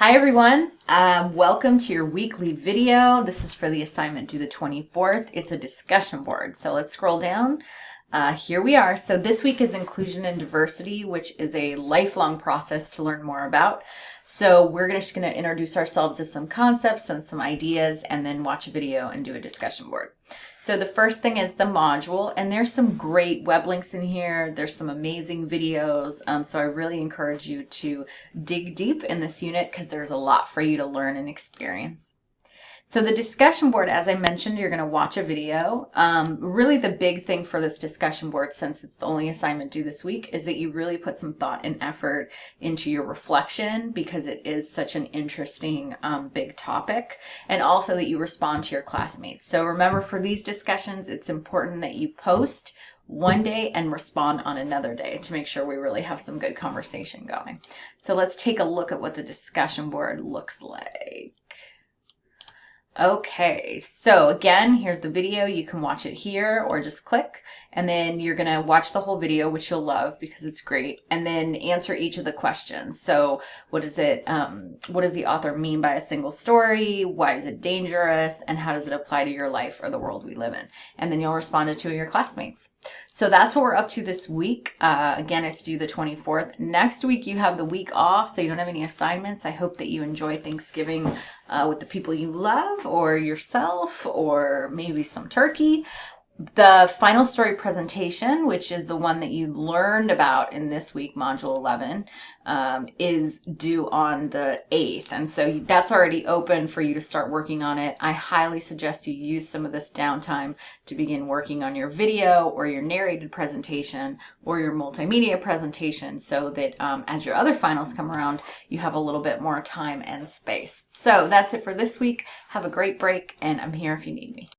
Hi everyone, welcome to your weekly video. This is for the assignment due the 24th. It's a discussion board. So let's scroll down. Here we are. So this week is inclusion and diversity, which is a lifelong process to learn more about. So we're just going to introduce ourselves to some concepts and some ideas and then watch a video and do a discussion board. So the first thing is the module, and there's some great web links in here. There's some amazing videos. So I really encourage you to dig deep in this unit because there's a lot for you to learn and experience. So the discussion board, as I mentioned, you're going to watch a video. Really the big thing for this discussion board, since it's the only assignment due this week, is that you really put some thought and effort into your reflection because it is such an interesting big topic, and also that you respond to your classmates. So remember, for these discussions, it's important that you post one day and respond on another day to make sure we really have some good conversation going. So let's take a look at what the discussion board looks like. Okay, so again, here's the video. You can watch it here or just click, and then you're going to watch the whole video, which you'll love because it's great, and then answer each of the questions. So what does the author mean by a single story? Why is it dangerous? And how does it apply to your life or the world we live in? And then you'll respond to two of your classmates. So that's what we're up to this week. Again, it's due the 24th. Next week, you have the week off, so you don't have any assignments. I hope that you enjoy Thanksgiving with the people you love, or yourself, or maybe some turkey. The final story presentation, which is the one that you learned about in this week, Module 11, is due on the 8th. And so that's already open for you to start working on it. I highly suggest you use some of this downtime to begin working on your video or your narrated presentation or your multimedia presentation so that as your other finals come around, you have a little bit more time and space. So that's it for this week. Have a great break, and I'm here if you need me.